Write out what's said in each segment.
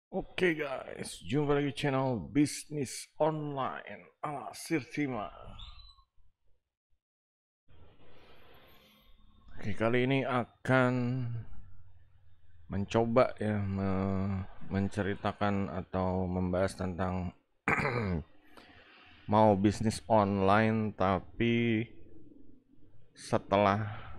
Oke guys, jumpa lagi channel bisnis online ala Sirtima. Oke, kali ini akan mencoba ya menceritakan atau membahas tentang mau bisnis online tapi setelah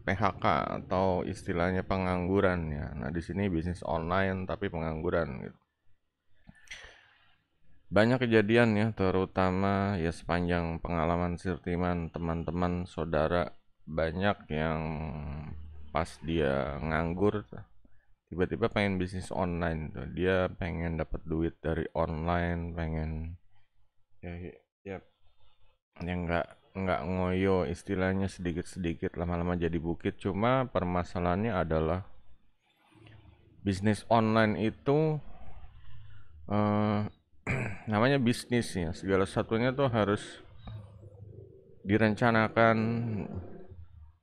PHK atau istilahnya pengangguran ya. Nah, di sini bisnis online tapi pengangguran gitu. Banyak kejadian ya, terutama ya sepanjang pengalaman Sirtiman, teman-teman, saudara, banyak yang pas dia nganggur, tiba-tiba pengen bisnis online tuh. Dia pengen dapat duit dari online, pengen ya ya yang nggak ngoyo istilahnya sedikit-sedikit lama-lama jadi bukit. Cuma permasalahannya adalah bisnis online itu eh, namanya bisnis ya, segala satunya tuh harus direncanakan,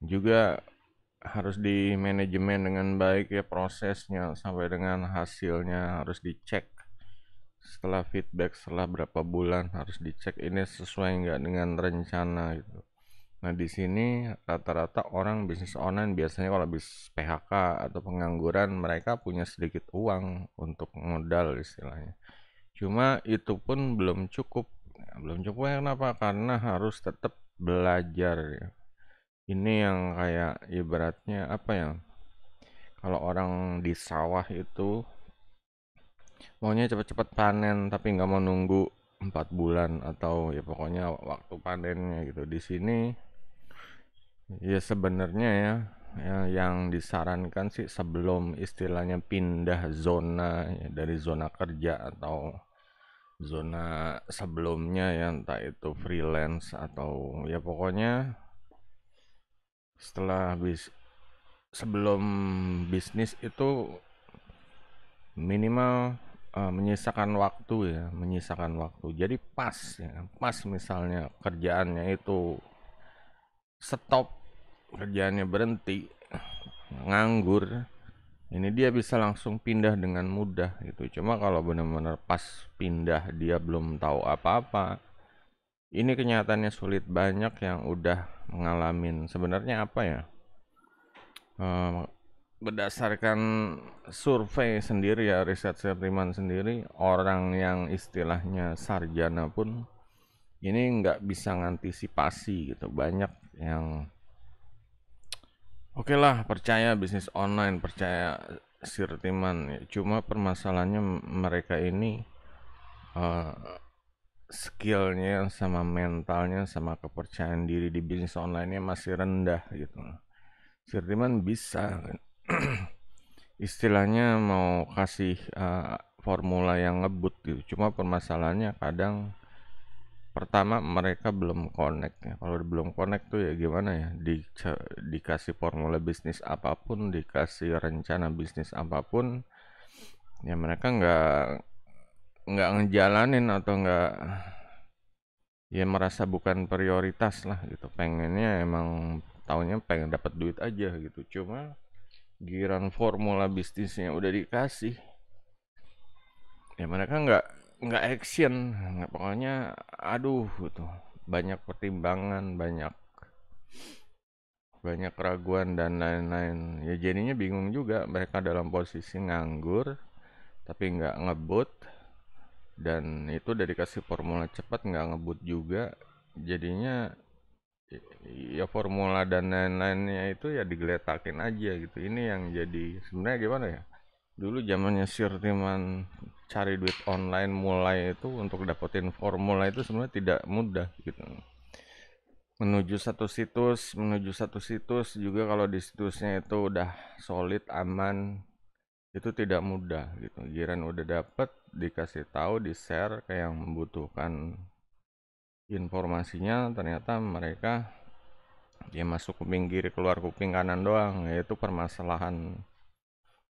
juga harus di manajemen dengan baik ya, prosesnya sampai dengan hasilnya harus dicek. Setelah feedback setelah berapa bulan harus dicek ini sesuai nggak dengan rencana gitu. Nah, di sini rata-rata orang bisnis online biasanya kalau bisnis PHK atau pengangguran, mereka punya sedikit uang untuk modal istilahnya. Cuma itu pun belum cukup. Ya, belum cukup ya, kenapa? Karena harus tetap belajar ya. Ini yang kayak ibaratnya apa ya? Kalau orang di sawah itu maunya cepet-cepet panen tapi nggak mau nunggu 4 bulan atau ya pokoknya waktu panennya gitu. Di sini ya sebenarnya ya yang disarankan sih sebelum istilahnya pindah zona ya, dari zona kerja atau zona sebelumnya ya, entah itu freelance atau ya pokoknya setelah sebelum bisnis itu minimal menyisakan waktu ya, menyisakan waktu. Jadi pas ya, pas misalnya kerjaannya itu stop, kerjaannya berhenti, nganggur, ini dia bisa langsung pindah dengan mudah gitu. Cuma kalau benar-benar pas pindah dia belum tahu apa-apa, ini kenyataannya sulit. Banyak yang udah ngalamin sebenarnya apa ya, eh, berdasarkan survei sendiri ya, riset Sertiman sendiri, orang yang istilahnya sarjana pun ini nggak bisa ngantisipasi gitu. Banyak yang oke lah percaya bisnis online, percaya Sirtiman ya. Cuma permasalahannya mereka ini eh, skillnya sama mentalnya sama kepercayaan diri di bisnis online-nya masih rendah gitu. Sirtiman bisa istilahnya mau kasih formula yang ngebut gitu. Cuma permasalahannya kadang pertama mereka belum connect ya. Kalau belum connect tuh ya gimana ya? Dikasih formula bisnis apapun, dikasih rencana bisnis apapun, ya mereka nggak ngejalanin atau nggak, ya merasa bukan prioritas lah gitu. Pengennya emang taunya pengen dapat duit aja gitu. Cuma giran formula bisnisnya udah dikasih, ya mereka nggak action, nggak, pokoknya aduh gitu, banyak pertimbangan, banyak banyak keraguan dan lain-lain ya, jadinya bingung juga mereka dalam posisi nganggur tapi nggak ngebut, dan itu udah dikasih formula cepat nggak ngebut juga, jadinya ya formula dan lain-lainnya itu ya digeletakin aja gitu. Ini yang jadi sebenarnya gimana ya, dulu zamannya Sirtiman cari duit online mulai itu untuk dapetin formula itu sebenarnya tidak mudah gitu. Menuju satu situs juga, kalau di situsnya itu udah solid aman, itu tidak mudah gitu. Giran udah dapet, dikasih tahu, di share ke yang membutuhkan informasinya, ternyata mereka ya masuk kuping kiri keluar kuping kanan doang. Yaitu permasalahan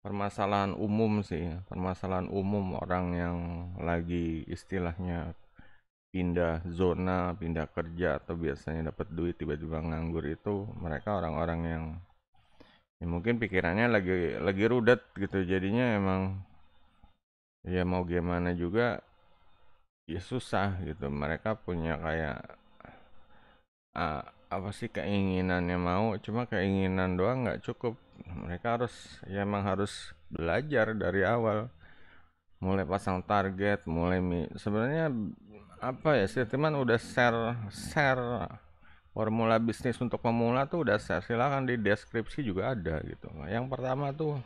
permasalahan umum sih, permasalahan umum orang yang lagi istilahnya pindah zona, pindah kerja, atau biasanya dapat duit tiba-tiba nganggur. Itu mereka orang-orang yang ya mungkin pikirannya lagi rudet gitu, jadinya emang ya mau gimana juga ya susah gitu. Mereka punya kayak apa sih, keinginannya mau, cuma keinginan doang nggak cukup. Mereka harus, ya emang harus belajar dari awal, mulai pasang target, mulai sebenarnya apa ya, sih teman udah share share formula bisnis untuk pemula tuh udah share, silakan di deskripsi juga ada gitu. Yang pertama tuh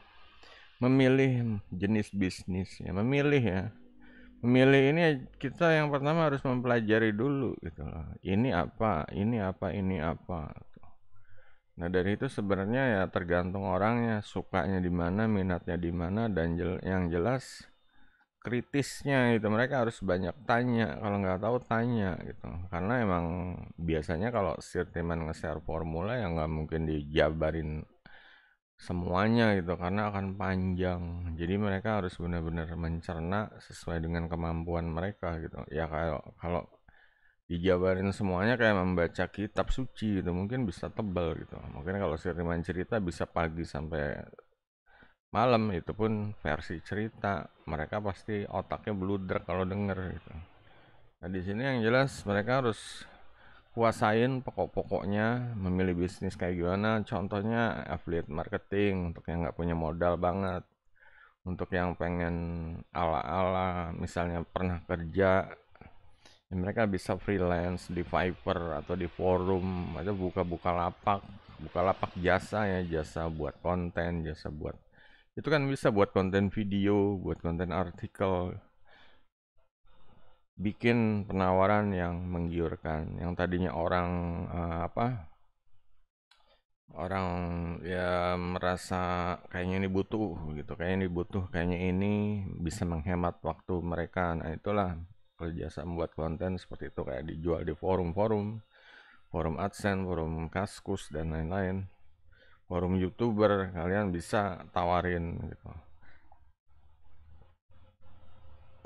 memilih jenis bisnisnya, memilih ya. Memilih ini kita yang pertama harus mempelajari dulu gitu loh. Ini apa, ini apa, ini apa. Nah dari itu sebenarnya ya tergantung orangnya, sukanya di mana, minatnya di mana, dan yang jelas kritisnya itu mereka harus banyak tanya. Kalau nggak tahu tanya gitu. Karena emang biasanya kalau sirtiman nge-share formula ya nggak mungkin dijabarin semuanya gitu karena akan panjang. Jadi mereka harus benar-benar mencerna sesuai dengan kemampuan mereka gitu. Ya kalau kalau dijabarin semuanya kayak membaca kitab suci gitu, mungkin bisa tebal gitu. Mungkin kalau siriman cerita bisa pagi sampai malam, itu pun versi cerita. Mereka pasti otaknya bludrak kalau denger gitu. Nah di sini yang jelas mereka harus kuasain pokok-pokoknya, memilih bisnis kayak gimana. Contohnya affiliate marketing untuk yang nggak punya modal banget, untuk yang pengen ala-ala misalnya pernah kerja ya mereka bisa freelance di Fiverr atau di forum atau buka lapak jasa ya, jasa buat konten, jasa buat itu kan bisa buat konten video, buat konten artikel, bikin penawaran yang menggiurkan, yang tadinya orang orang ya merasa kayaknya ini butuh gitu, kayaknya ini bisa menghemat waktu mereka. Nah itulah kerjasama membuat konten seperti itu, kayak dijual di forum-forum, forum AdSense, forum Kaskus dan lain-lain, forum YouTuber, kalian bisa tawarin gitu.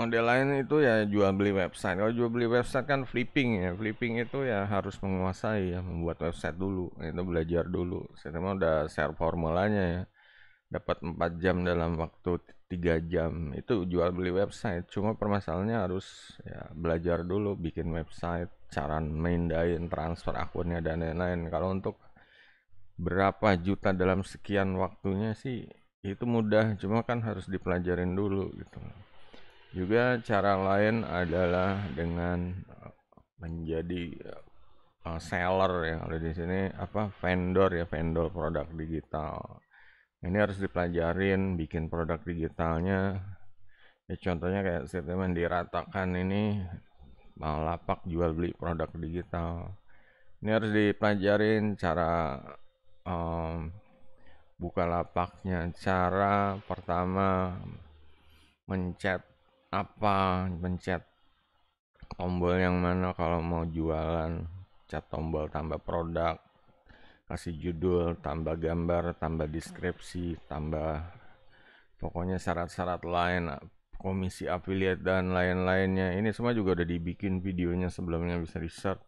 Model lain itu ya jual beli website. Kalau jual beli website kan flipping ya. Flipping itu ya harus menguasai ya, membuat website dulu. Itu belajar dulu. Saya memang udah share formulanya ya. Dapat 4 jam dalam waktu 3 jam. Itu jual beli website. Cuma permasalahannya harus ya belajar dulu bikin website, cara mindahin, transfer akunnya dan lain-lain. Kalau untuk berapa juta dalam sekian waktunya sih itu mudah, cuma kan harus dipelajarin dulu gitu. Juga cara lain adalah dengan menjadi seller ya, kalau di sini apa, vendor ya, vendor produk digital. Ini harus dipelajarin bikin produk digitalnya. Ya contohnya kayak statement diratakan ini, lapak jual beli produk digital. Ini harus dipelajarin cara um, buka lapaknya. Cara pertama mencet mencet tombol yang mana kalau mau jualan, cat tombol tambah produk, kasih judul, tambah gambar, tambah deskripsi, tambah pokoknya syarat-syarat lain, komisi affiliate dan lain-lainnya. Ini semua juga udah dibikin videonya sebelumnya, bisa di search.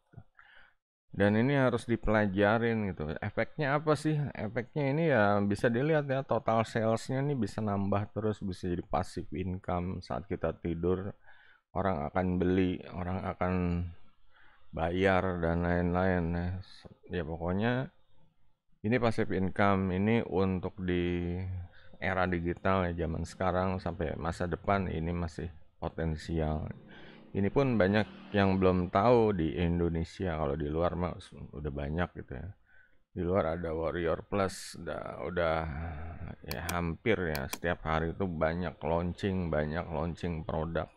Dan ini harus dipelajarin gitu. Efeknya apa sih? Efeknya ini ya bisa dilihat ya, total salesnya ini bisa nambah terus, bisa jadi passive income saat kita tidur. Orang akan beli, orang akan bayar dan lain-lain. Ya pokoknya ini passive income ini untuk di era digital ya, zaman sekarang sampai masa depan ini masih potensial. Ini pun banyak yang belum tahu di Indonesia, kalau di luar mah udah banyak gitu ya. Di luar ada Warrior Plus, udah ya hampir ya setiap hari itu banyak launching produk.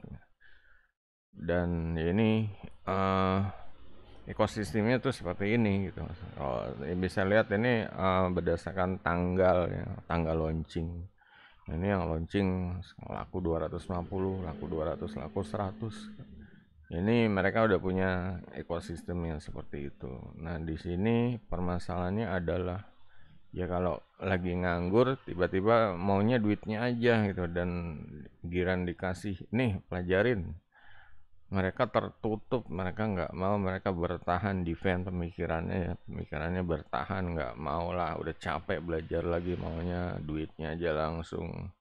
Dan ini ekosistemnya tuh seperti ini gitu. Oh, bisa lihat ini berdasarkan tanggal ya, tanggal launching. Ini yang launching laku 250, laku 200, laku 100. Ini mereka udah punya ekosistem yang seperti itu. Nah, di sini permasalahannya adalah ya kalau lagi nganggur tiba-tiba maunya duitnya aja gitu, dan giran dikasih nih pelajarin, mereka tertutup, mereka nggak mau, mereka bertahan, defend pemikirannya bertahan, nggak mau lah, udah capek belajar lagi, maunya duitnya aja langsung.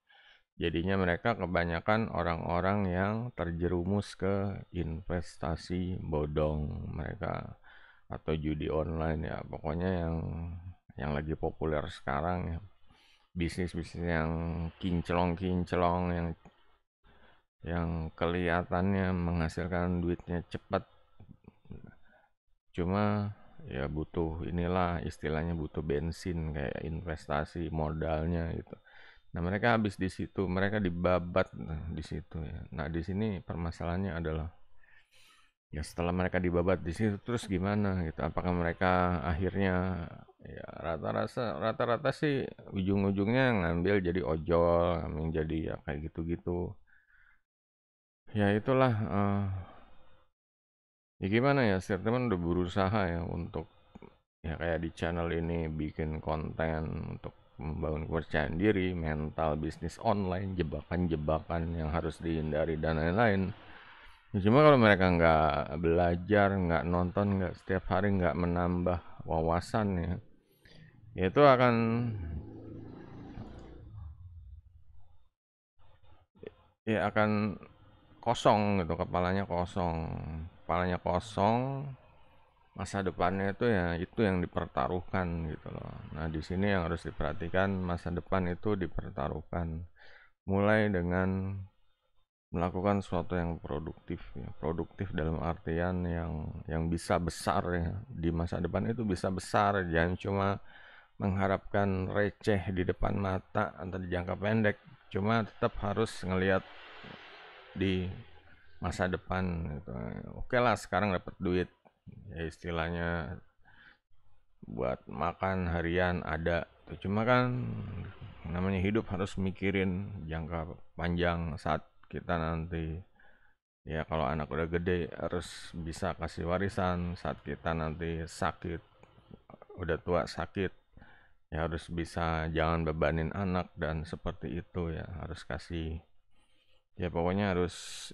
Jadinya mereka kebanyakan orang-orang yang terjerumus ke investasi bodong mereka atau judi online ya. Pokoknya yang lagi populer sekarang ya. Bisnis-bisnis yang kinclong-kinclong yang kelihatannya menghasilkan duitnya cepat. Cuma ya butuh inilah istilahnya butuh bensin kayak investasi modalnya gitu. Nah, mereka habis di situ, mereka dibabat di situ ya. Nah, di sini permasalahannya adalah ya setelah mereka dibabat di situ terus gimana gitu. Apakah mereka akhirnya ya rata-rata sih ujung-ujungnya ngambil jadi ojol, ngambil jadi ya kayak gitu-gitu. Ya itulah ya gimana ya, setiap teman udah berusaha ya untuk ya kayak di channel ini bikin konten untuk membangun kepercayaan diri, mental bisnis online, jebakan-jebakan yang harus dihindari dan lain-lain. Ya, cuma kalau mereka nggak belajar, nggak nonton, nggak setiap hari nggak menambah wawasan ya itu akan kosong gitu, kepalanya kosong, masa depannya itu yang dipertaruhkan gitu loh. Nah, di sini yang harus diperhatikan masa depan itu dipertaruhkan mulai dengan melakukan sesuatu yang produktif ya. Produktif dalam artian yang bisa besar ya. Di masa depan itu bisa besar, jangan cuma mengharapkan receh di depan mata atau di jangka pendek. Cuma tetap harus ngelihat di masa depan gitu. Oke lah sekarang dapat duit ya istilahnya buat makan harian ada. Cuma kan namanya hidup harus mikirin jangka panjang saat kita nanti ya kalau anak udah gede harus bisa kasih warisan saat kita nanti sakit, udah tua sakit ya harus bisa jangan bebanin anak dan seperti itu ya harus kasih ya pokoknya harus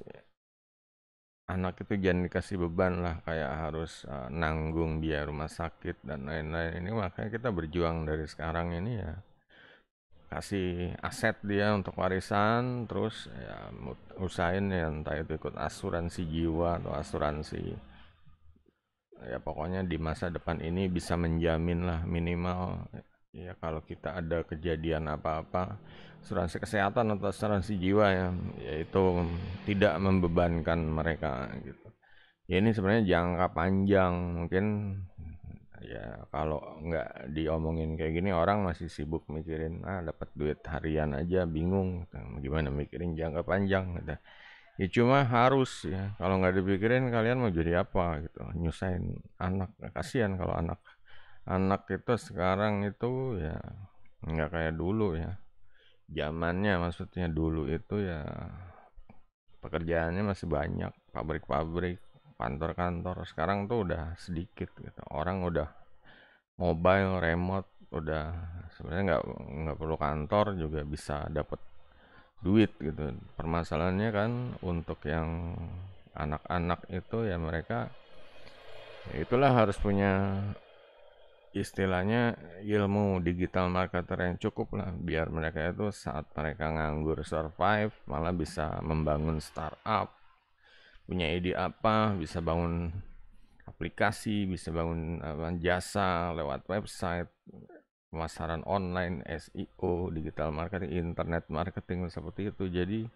anak itu jangan dikasih beban lah kayak harus nanggung biaya rumah sakit dan lain-lain ini makanya kita berjuang dari sekarang ini ya kasih aset dia untuk warisan terus ya usahain ya entah itu ikut asuransi jiwa atau asuransi ya pokoknya di masa depan ini bisa menjamin lah minimal ya kalau kita ada kejadian apa-apa asuransi kesehatan atau asuransi jiwa ya yaitu tidak membebankan mereka gitu ya ini sebenarnya jangka panjang mungkin ya kalau nggak diomongin kayak gini orang masih sibuk mikirin dapat duit harian aja bingung gimana mikirin jangka panjang gitu. Ya cuma harus ya kalau nggak dipikirin kalian mau jadi apa gitu nyusahin anak kasihan kalau anak itu sekarang itu ya nggak kayak dulu ya zamannya maksudnya dulu itu ya pekerjaannya masih banyak pabrik-pabrik kantor-kantor sekarang tuh udah sedikit gitu orang udah mobile remote udah sebenarnya nggak perlu kantor juga bisa dapat duit gitu permasalahannya kan untuk yang anak-anak itu ya mereka ya itulah harus punya istilahnya ilmu digital marketer yang cukup lah biar mereka itu saat mereka nganggur survive malah bisa membangun startup punya ide apa bisa bangun aplikasi bisa bangun jasa lewat website pemasaran online SEO digital marketing internet marketing seperti itu jadi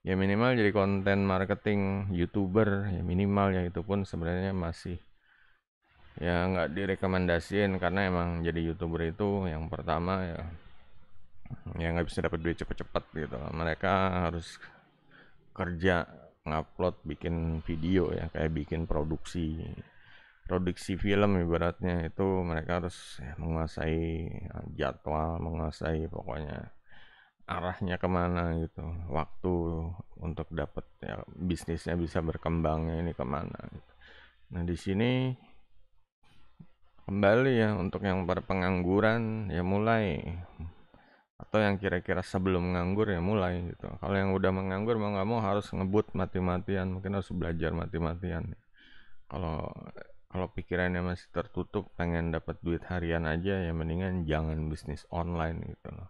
ya minimal jadi konten marketing YouTuber ya minimal ya itu pun sebenarnya masih ya nggak direkomendasiin karena emang jadi YouTuber itu yang pertama ya nggak bisa dapat duit cepet-cepet gitu mereka harus kerja ngupload bikin video ya kayak bikin produksi film ibaratnya itu mereka harus ya, menguasai jadwal menguasai pokoknya arahnya kemana gitu waktu untuk dapat ya bisnisnya bisa berkembangnya ini kemana gitu. Nah di sini kembali ya untuk yang pada pengangguran ya mulai atau yang kira-kira sebelum nganggur ya mulai gitu kalau yang udah menganggur mau nggak mau harus ngebut mati-matian mungkin harus belajar mati-matian kalau kalau pikirannya masih tertutup pengen dapat duit harian aja ya mendingan jangan bisnis online gitu loh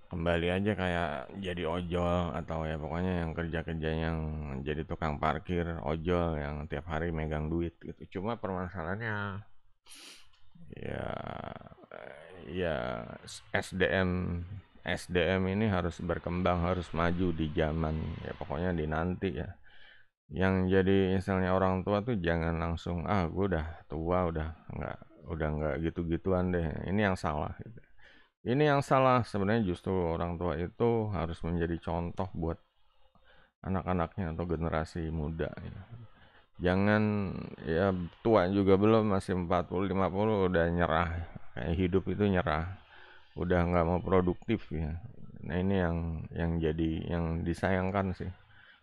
kembali aja kayak jadi ojol atau ya pokoknya yang kerja-kerja yang jadi tukang parkir, ojol yang tiap hari megang duit gitu. Cuma permasalahannya ya ya SDM SDM ini harus berkembang, harus maju di zaman ya pokoknya di nanti ya. Yang jadi misalnya orang tua tuh jangan langsung gue udah tua udah nggak gitu-gituan deh. Ini yang salah gitu. Ini yang salah sebenarnya justru orang tua itu harus menjadi contoh buat anak-anaknya atau generasi muda ya. Jangan ya tua juga belum masih 40 50 udah nyerah. Kayak hidup itu nyerah. Udah nggak mau produktif ya. Nah, ini yang jadi yang disayangkan sih.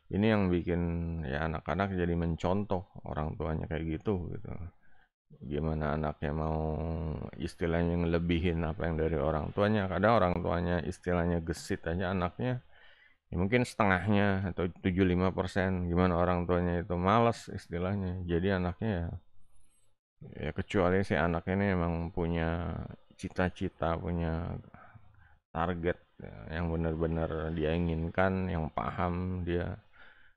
Ini yang bikin ya anak-anak jadi mencontoh orang tuanya kayak gitu. Gimana anaknya mau istilahnya ngelebihin apa yang dari orang tuanya. Kadang orang tuanya istilahnya gesit aja anaknya ya mungkin setengahnya atau 75%. Gimana orang tuanya itu malas istilahnya. Jadi anaknya ya kecuali si anak ini emang punya cita-cita, punya target ya, yang benar-benar dia inginkan, yang paham dia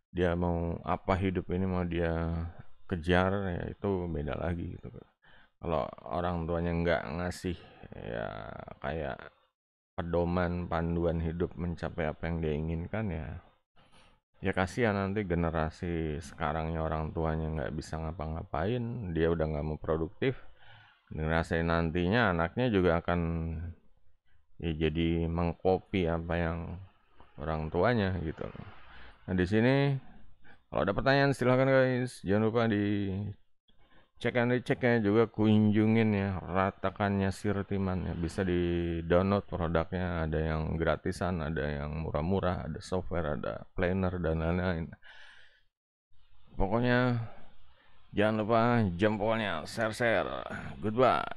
dia mau apa hidup ini mau dia kejar ya itu beda lagi gitu. Kalau orang tuanya nggak ngasih ya kayak pedoman panduan hidup mencapai apa yang dia inginkan ya kasihan nanti generasi sekarangnya orang tuanya nggak bisa ngapa-ngapain, dia udah nggak mau produktif. Generasi nantinya anaknya juga akan ya jadi mengcopy apa yang orang tuanya gitu. Nah di sini kalau ada pertanyaan silahkan guys, jangan lupa di cek and diceknya juga kunjungin ya ratakannya Sirtiman ya, bisa di download produknya, ada yang gratisan, ada yang murah-murah, ada software, ada planner dan lain-lain. Pokoknya jangan lupa jempolnya, share, goodbye.